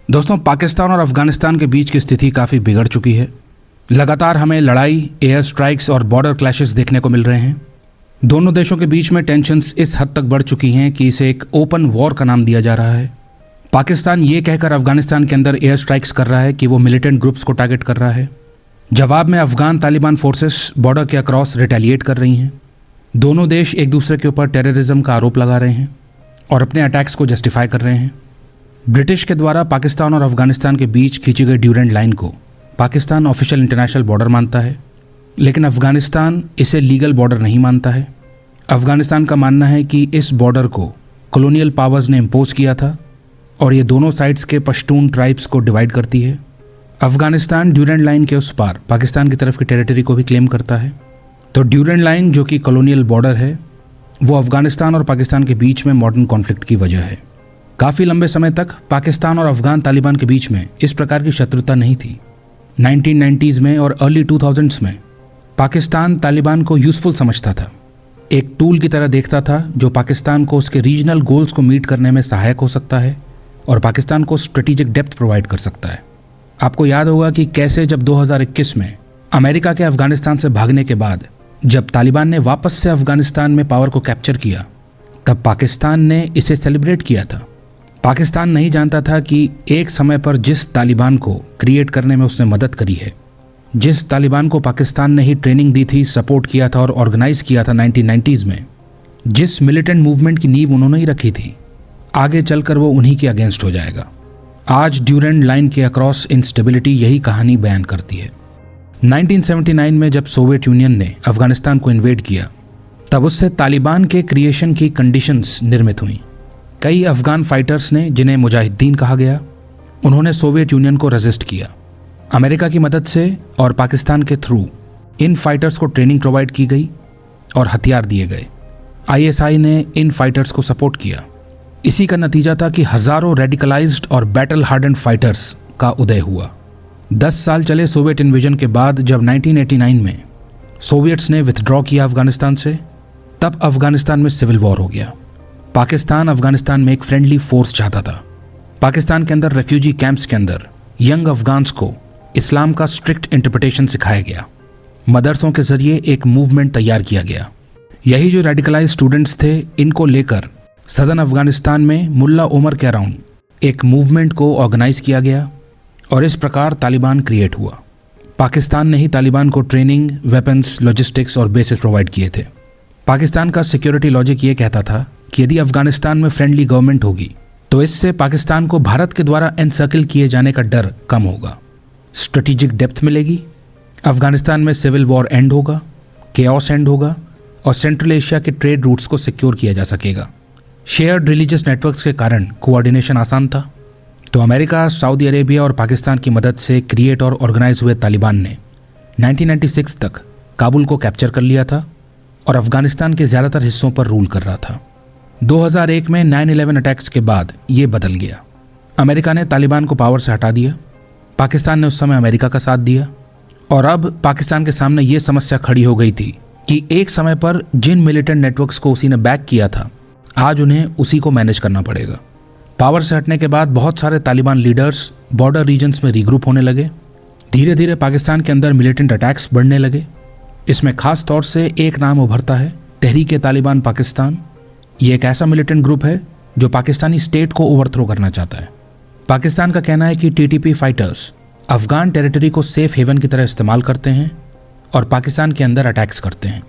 दोस्तों, पाकिस्तान और अफगानिस्तान के बीच की स्थिति काफ़ी बिगड़ चुकी है। लगातार हमें लड़ाई, एयर स्ट्राइक्स और बॉर्डर क्लैशेस देखने को मिल रहे हैं। दोनों देशों के बीच में टेंशन्स इस हद तक बढ़ चुकी हैं कि इसे एक ओपन वॉर का नाम दिया जा रहा है। पाकिस्तान ये कहकर अफगानिस्तान के अंदर एयर स्ट्राइक्स कर रहा है कि वो मिलिटेंट ग्रुप्स को टारगेट कर रहा है। जवाब में अफगान तालिबान फोर्सेस बॉर्डर के अक्रॉस रिटेलिएट कर रही हैं। दोनों देश एक दूसरे के ऊपर टेररिज्म का आरोप लगा रहे हैं और अपने अटैक्स को जस्टिफाई कर रहे हैं। ब्रिटिश के द्वारा पाकिस्तान और अफगानिस्तान के बीच खींची गई ड्यूरेंट लाइन को पाकिस्तान ऑफिशियल इंटरनेशनल बॉर्डर मानता है, लेकिन अफगानिस्तान इसे लीगल बॉर्डर नहीं मानता है। अफगानिस्तान का मानना है कि इस बॉर्डर को कॉलोनियल पावर्स ने इम्पोज किया था और ये दोनों साइड्स के पश्तून ट्राइब्स को डिवाइड करती है। अफगानिस्तान ड्यूरेंट लाइन के उस पार पाकिस्तान की तरफ की टेरिटरी को भी क्लेम करता है। तो ड्यूरेंट लाइन, जो कि कॉलोनियल बॉर्डर है, वो अफगानिस्तान और पाकिस्तान के बीच में मॉडर्न कॉन्फ्लिक्ट की वजह है। काफ़ी लंबे समय तक पाकिस्तान और अफगान तालिबान के बीच में इस प्रकार की शत्रुता नहीं थी। 1990s में और अर्ली 2000s में पाकिस्तान तालिबान को यूज़फुल समझता था, एक टूल की तरह देखता था जो पाकिस्तान को उसके रीजनल गोल्स को मीट करने में सहायक हो सकता है और पाकिस्तान को स्ट्रेटेजिक डेप्थ प्रोवाइड कर सकता है। आपको याद होगा कि कैसे जब 2021 में अमेरिका के अफगानिस्तान से भागने के बाद जब तालिबान ने वापस से अफगानिस्तान में पावर को कैप्चर किया, तब पाकिस्तान ने इसे सेलिब्रेट किया था। पाकिस्तान नहीं जानता था कि एक समय पर जिस तालिबान को क्रिएट करने में उसने मदद करी है, जिस तालिबान को पाकिस्तान ने ही ट्रेनिंग दी थी, सपोर्ट किया था और ऑर्गेनाइज किया था 1990s में, जिस मिलिटेंट मूवमेंट की नींव उन्होंने ही रखी थी, आगे चलकर वो उन्हीं के अगेंस्ट हो जाएगा। आज ड्यूरेंट लाइन के अक्रॉस इंस्टेबिलिटी यही कहानी बयान करती है। 1979 में जब सोवियत यूनियन ने अफगानिस्तान को इन्वेड किया, तब उससे तालिबान के क्रिएशन की कंडीशंस निर्मित हुई। कई अफगान फाइटर्स ने, जिन्हें मुजाहिदीन कहा गया, उन्होंने सोवियत यूनियन को रेजिस्ट किया। अमेरिका की मदद से और पाकिस्तान के थ्रू इन फाइटर्स को ट्रेनिंग प्रोवाइड की गई और हथियार दिए गए। ISI ने इन फाइटर्स को सपोर्ट किया। इसी का नतीजा था कि हज़ारों रेडिकलाइज्ड और बैटल हार्डन्ड फाइटर्स का उदय हुआ। 10 साल चले सोवियत इन्वेजन के बाद जब 1989 में सोवियट्स ने विथड्रॉ किया अफगानिस्तान से, तब अफगानिस्तान में सिविल वॉर हो गया। पाकिस्तान अफगानिस्तान में एक फ्रेंडली फोर्स चाहता था। पाकिस्तान के अंदर रेफ्यूजी कैंप्स के अंदर यंग अफगान्स को इस्लाम का स्ट्रिक्ट इंटरप्रिटेशन सिखाया गया। मदरसों के जरिए एक मूवमेंट तैयार किया गया। यही जो रेडिकलाइज स्टूडेंट्स थे, इनको लेकर सदर्न अफगानिस्तान में मुल्ला उमर के अराउंड एक मूवमेंट को ऑर्गेनाइज किया गया और इस प्रकार तालिबान क्रिएट हुआ। पाकिस्तान ने ही तालिबान को ट्रेनिंग, वेपन्स, लॉजिस्टिक्स और बेसिस प्रोवाइड किए थे। पाकिस्तान का सिक्योरिटी लॉजिक ये कहता था कि यदि अफगानिस्तान में फ्रेंडली गवर्नमेंट होगी तो इससे पाकिस्तान को भारत के द्वारा एनसर्किल किए जाने का डर कम होगा, स्ट्रेटेजिक डेप्थ मिलेगी, अफगानिस्तान में सिविल वॉर एंड होगा, केओस एंड होगा और सेंट्रल एशिया के ट्रेड रूट्स को सिक्योर किया जा सकेगा। शेयर्ड रिलीजियस नेटवर्क्स के कारण कोऑर्डिनेशन आसान था। तो अमेरिका, सऊदी अरेबिया और पाकिस्तान की मदद से क्रिएट और ऑर्गेनाइज हुए तालिबान ने 1996 तक काबुल को कैप्चर कर लिया था और अफगानिस्तान के ज़्यादातर हिस्सों पर रूल कर रहा था। 2001 में 9/11 अटैक्स के बाद ये बदल गया। अमेरिका ने तालिबान को पावर से हटा दिया। पाकिस्तान ने उस समय अमेरिका का साथ दिया और अब पाकिस्तान के सामने ये समस्या खड़ी हो गई थी कि एक समय पर जिन मिलिटेंट नेटवर्क्स को उसी ने बैक किया था, आज उन्हें उसी को मैनेज करना पड़ेगा। पावर से हटने के बाद बहुत सारे तालिबान लीडर्स बॉर्डर रीजन्स में रीग्रुप होने लगे। धीरे धीरे पाकिस्तान के अंदर मिलिटेंट अटैक्स बढ़ने लगे। इसमें खास तौर से एक नाम उभरता है, तहरीक-ए-तालिबान पाकिस्तान। ये एक ऐसा मिलिटेंट ग्रुप है जो पाकिस्तानी स्टेट को ओवरथ्रो करना चाहता है। पाकिस्तान का कहना है कि TTP फाइटर्स अफगान टेरिटरी को सेफ हेवन की तरह इस्तेमाल करते हैं और पाकिस्तान के अंदर अटैक्स करते हैं।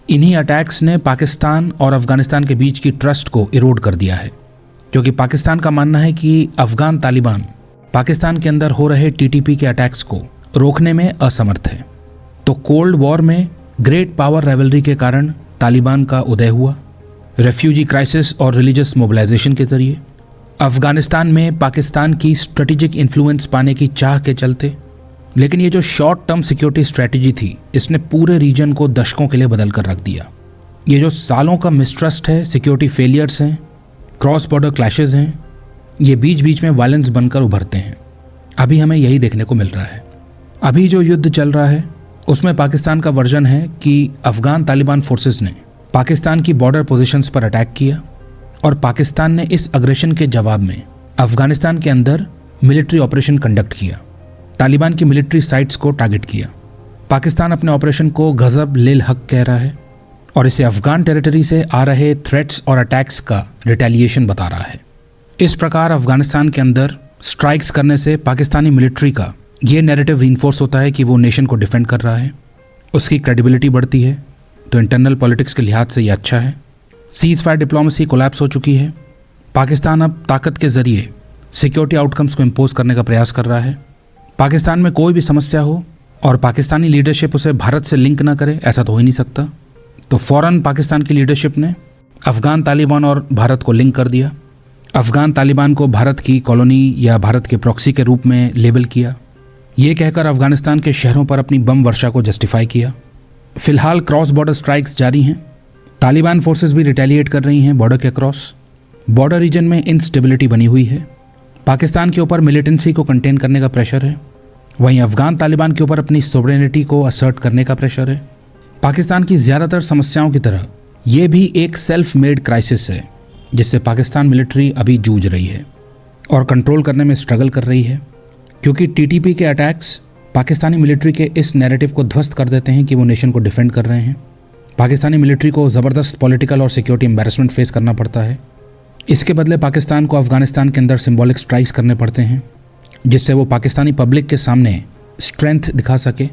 इन्हीं अटैक्स ने पाकिस्तान और अफगानिस्तान के बीच की ट्रस्ट को इरोड कर दिया है, क्योंकि पाकिस्तान का मानना है कि अफगान तालिबान पाकिस्तान के अंदर हो रहे TTP के अटैक्स को रोकने में असमर्थ है। तो कोल्ड वॉर में ग्रेट पावर राइवलरी के कारण तालिबान का उदय हुआ। रेफ्यूजी क्राइसिस और रिलीजियस मोबिलाइजेशन के जरिए अफगानिस्तान में पाकिस्तान की स्ट्रेटेजिक इन्फ्लुएंस पाने की चाह के चलते। लेकिन ये जो शॉर्ट टर्म सिक्योरिटी स्ट्रेटजी थी, इसने पूरे रीजन को दशकों के लिए बदल कर रख दिया। ये जो सालों का मिसट्रस्ट है, सिक्योरिटी फेलियर्स हैं, क्रॉस बॉर्डर क्लैशेज हैं, ये बीच बीच में वायलेंस बनकर उभरते हैं। अभी हमें यही देखने को मिल रहा है। अभी जो युद्ध चल रहा है उसमें पाकिस्तान का वर्जन है कि अफगान तालिबान फोर्सेस ने पाकिस्तान की बॉर्डर पोजीशंस पर अटैक किया और पाकिस्तान ने इस अग्रेशन के जवाब में अफगानिस्तान के अंदर मिलिट्री ऑपरेशन कंडक्ट किया, तालिबान की मिलिट्री साइट्स को टारगेट किया। पाकिस्तान अपने ऑपरेशन को गजब लिल हक कह रहा है और इसे अफगान टेरिटरी से आ रहे थ्रेट्स और अटैक्स का रिटेलिएशन बता रहा है। इस प्रकार अफगानिस्तान के अंदर स्ट्राइक्स करने से पाकिस्तानी मिलिट्री का ये नैरेटिव रीइंफोर्स होता है कि वो नेशन को डिफेंड कर रहा है, उसकी क्रेडिबिलिटी बढ़ती है। तो इंटरनल पॉलिटिक्स के लिहाज से ये अच्छा है। सीज फायर डिप्लोमेसी कोलैप्स हो चुकी है। पाकिस्तान अब ताकत के जरिए सिक्योरिटी आउटकम्स को इम्पोज करने का प्रयास कर रहा है। पाकिस्तान में कोई भी समस्या हो और पाकिस्तानी लीडरशिप उसे भारत से लिंक ना करे, ऐसा तो हो ही नहीं सकता। तो फ़ौरन पाकिस्तान की लीडरशिप ने अफ़गान तालिबान और भारत को लिंक कर दिया। अफ़गान तालिबान को भारत की कॉलोनी या भारत के प्रॉक्सी के रूप में लेबल किया। ये कहकर अफ़गानिस्तान के शहरों पर अपनी बम वर्षा को जस्टिफाई किया। फ़िलहाल क्रॉस बॉर्डर स्ट्राइक्स जारी हैं। तालिबान फोर्सेस भी रिटेलिएट कर रही हैं बॉर्डर के क्रॉस। बॉर्डर रीजन में इंस्टेबिलिटी बनी हुई है। पाकिस्तान के ऊपर मिलिटेंसी को कंटेन करने का प्रेशर है, वहीं अफ़गान तालिबान के ऊपर अपनी सोवरेनिटी को असर्ट करने का प्रेशर है। पाकिस्तान की ज़्यादातर समस्याओं की तरह ये भी एक सेल्फ मेड क्राइसिस है जिससे पाकिस्तान मिलिट्री अभी जूझ रही है और कंट्रोल करने में स्ट्रगल कर रही है, क्योंकि टीटीपी के अटैक्स पाकिस्तानी मिलिट्री के इस नैरेटिव को ध्वस्त कर देते हैं कि वो नेशन को डिफेंड कर रहे हैं। पाकिस्तानी मिलिट्री को ज़बरदस्त पॉलिटिकल और सिक्योरिटी एम्बैरेसमेंट फेस करना पड़ता है। इसके बदले पाकिस्तान को अफ़गानिस्तान के अंदर सिंबॉलिक स्ट्राइक्स करने पड़ते हैं जिससे वो पाकिस्तानी पब्लिक के सामने स्ट्रेंथ दिखा सके,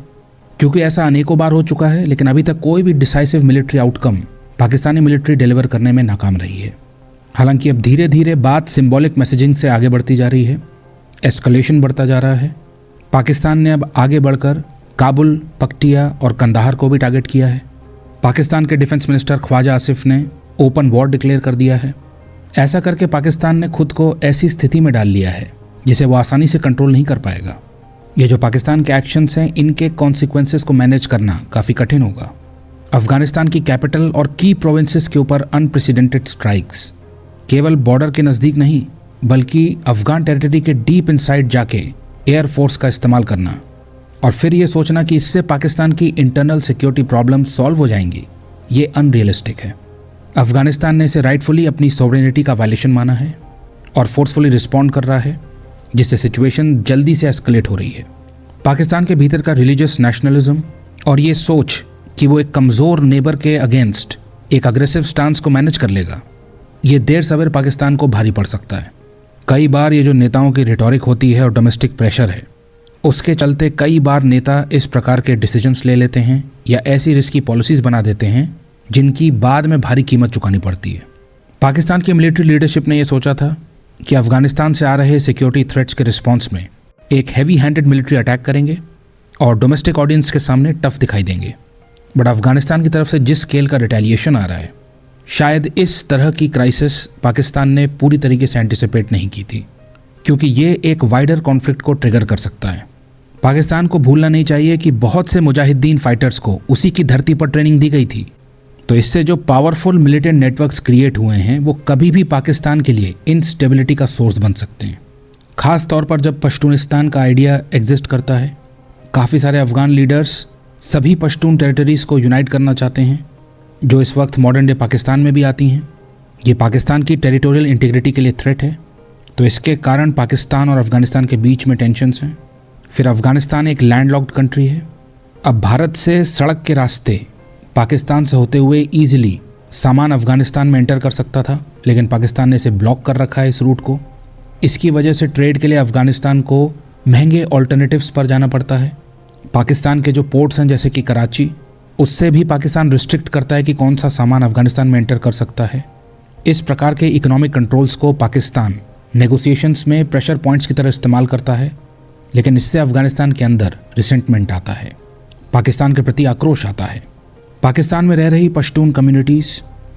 क्योंकि ऐसा अनेकों बार हो चुका है लेकिन अभी तक कोई भी decisive military outcome Pakistani military deliver करने में नाकाम रही है। हालांकि अब धीरे धीरे बात सिंबॉलिक मैसेजिंग से आगे बढ़ती जा रही है, एस्केलेशन बढ़ता जा रहा है। पाकिस्तान ने अब आगे बढ़कर काबुल, पक्टिया और कंदाहार को भी टारगेट किया है। पाकिस्तान के डिफेंस मिनिस्टर ख्वाजा आसिफ ने ओपन वॉर डिक्लेयर कर दिया है। ऐसा करके पाकिस्तान ने खुद को ऐसी स्थिति में डाल लिया है जिसे वो आसानी से कंट्रोल नहीं कर पाएगा। ये जो पाकिस्तान के एक्शंस हैं, इनके कॉन्सिक्वेंसेस को मैनेज करना काफ़ी कठिन होगा। अफगानिस्तान की कैपिटल और की प्रोविंसेस के ऊपर अनप्रेसिडेंटेड स्ट्राइक्स, केवल बॉर्डर के नज़दीक नहीं बल्कि अफगान टेरिटरी के डीप इनसाइड जाके एयरफोर्स का इस्तेमाल करना और फिर ये सोचना कि इससे पाकिस्तान की इंटरनल सिक्योरिटी प्रॉब्लम सॉल्व हो जाएंगी, ये अनरियलिस्टिक है। अफगानिस्तान ने इसे राइटफुली अपनी सॉवरेनिटी का वायलेशन माना है और फोर्सफुली रिस्पॉन्ड कर रहा है, जिससे सिचुएशन जल्दी से एस्केलेट हो रही है। पाकिस्तान के भीतर का रिलीजियस नेशनलिज्म और ये सोच कि वो एक कमज़ोर नेबर के अगेंस्ट एक अग्रेसिव स्टांस को मैनेज कर लेगा, ये देर सवेर पाकिस्तान को भारी पड़ सकता है। कई बार ये जो नेताओं की रिटोरिक होती है और डोमेस्टिक प्रेशर है, उसके चलते कई बार नेता इस प्रकार के डिसीजंस ले लेते हैं या ऐसी रिस्की पॉलिसीज़ बना देते हैं जिनकी बाद में भारी कीमत चुकानी पड़ती है। पाकिस्तान की मिलिट्री लीडरशिप ने यह सोचा था कि अफगानिस्तान से आ रहे सिक्योरिटी थ्रेट्स के रिस्पॉन्स में एक हैवी हैंडेड मिलिट्री अटैक करेंगे और डोमेस्टिक ऑडियंस के सामने टफ दिखाई देंगे। बट अफगानिस्तान की तरफ से जिस स्केल का रिटेलिएशन आ रहा है, शायद इस तरह की क्राइसिस पाकिस्तान ने पूरी तरीके से एंटिसिपेट नहीं की थी, क्योंकि ये एक वाइडर कॉन्फ्लिक्ट को ट्रिगर कर सकता है। पाकिस्तान को भूलना नहीं चाहिए कि बहुत से मुजाहिदीन फाइटर्स को उसी की धरती पर ट्रेनिंग दी गई थी, तो इससे जो पावरफुल मिलिटेंट नेटवर्क्स क्रिएट हुए हैं वो कभी भी पाकिस्तान के लिए इंस्टेबिलिटी का सोर्स बन सकते हैं। ख़ास तौर पर जब पश्तूनिस्तान का आइडिया एग्जिस्ट करता है, काफ़ी सारे अफगान लीडर्स सभी पश्तून टेरिटरीज़ को यूनाइट करना चाहते हैं जो इस वक्त मॉडर्न डे पाकिस्तान में भी आती हैं। ये पाकिस्तान की टेरिटोरियल इंटीग्रिटी के लिए थ्रेट है, तो इसके कारण पाकिस्तान और अफगानिस्तान के बीच में टेंशन्स हैं। फिर अफगानिस्तान एक लैंडलॉक्ड कंट्री है। अब भारत से सड़क के रास्ते पाकिस्तान से होते हुए ईजिली सामान अफगानिस्तान में एंटर कर सकता था, लेकिन पाकिस्तान ने इसे ब्लॉक कर रखा है, इस रूट को। इसकी वजह से ट्रेड के लिए अफगानिस्तान को महंगे ऑल्टरनेटिव्स पर जाना पड़ता है। पाकिस्तान के जो पोर्ट्स हैं जैसे कि कराची, उससे भी पाकिस्तान रिस्ट्रिक्ट करता है कि कौन सा सामान अफगानिस्तान में एंटर कर सकता है। इस प्रकार के इकोनॉमिक कंट्रोल्स को पाकिस्तान नेगोशिएशंस में प्रेशर पॉइंट्स की तरह इस्तेमाल करता है, लेकिन इससे अफगानिस्तान के अंदर रिसेंटमेंट आता है, पाकिस्तान के प्रति आक्रोश आता है। पाकिस्तान में रह रही पश्तून कम्युनिटीज़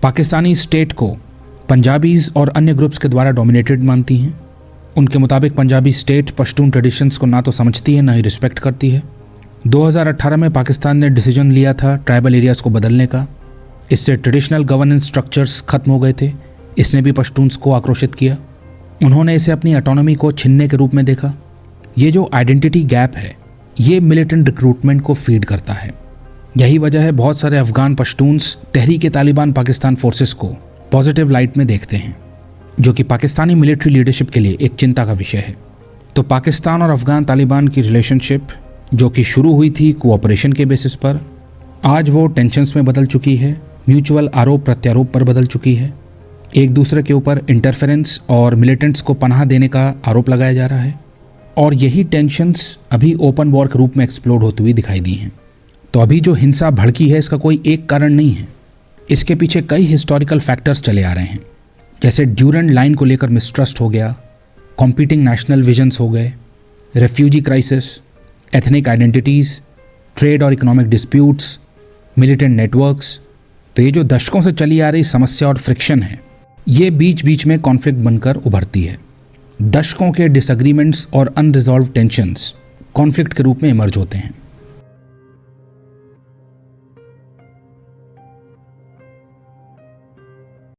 पाकिस्तानी स्टेट को पंजाबीज़ और अन्य ग्रुप्स के द्वारा डोमिनेटेड मानती हैं। उनके मुताबिक पंजाबी स्टेट पश्तून ट्रेडिशंस को ना तो समझती है ना ही रिस्पेक्ट करती है। 2018 में पाकिस्तान ने डिसीजन लिया था ट्राइबल एरियाज़ को बदलने का। इससे ट्रेडिशनल गवर्नेंस स्ट्रक्चर्स खत्म हो गए थे। इसने भी पश्तून्स को आक्रोशित किया। उन्होंने इसे अपनी ऑटोनॉमी को छीनने के रूप में देखा। ये जो आइडेंटिटी गैप है, ये मिलिटेंट रिक्रूटमेंट को फीड करता है। यही वजह है बहुत सारे अफगान पश्तून्स तहरीक तालिबान पाकिस्तान फोर्सेस को पॉजिटिव लाइट में देखते हैं, जो कि पाकिस्तानी मिलिट्री लीडरशिप के लिए एक चिंता का विषय है। तो पाकिस्तान और अफ़गान तालिबान की रिलेशनशिप जो कि शुरू हुई थी कोऑपरेशन के बेसिस पर, आज वो टेंशन्स में बदल चुकी है, म्यूचुअल आरोप प्रत्यारोप पर बदल चुकी है। एक दूसरे के ऊपर इंटरफेरेंस और मिलिटेंट्स को पनाह देने का आरोप लगाया जा रहा है और यही टेंशन्स अभी ओपन वॉर के रूप में एक्सप्लोड होती हुई दिखाई दी हैं। तो अभी जो हिंसा भड़की है इसका कोई एक कारण नहीं है, इसके पीछे कई हिस्टोरिकल फैक्टर्स चले आ रहे हैं। जैसे ड्यूरेंट लाइन को लेकर मिसट्रस्ट हो गया, कॉम्पीटिंग नेशनल विजन्स हो गए, refugee crisis, ethnic identities, trade और इकोनॉमिक डिस्प्यूट्स, मिलिटेंट नेटवर्क्स। तो ये जो दशकों से चली आ रही समस्या और फ्रिक्शन है, ये बीच बीच में कॉन्फ्लिक्ट बनकर उभरती है। दशकों के डिसएग्रीमेंट्स और अनरिजॉल्व टेंशन्स कॉन्फ्लिक्ट के रूप में इमर्ज होते हैं।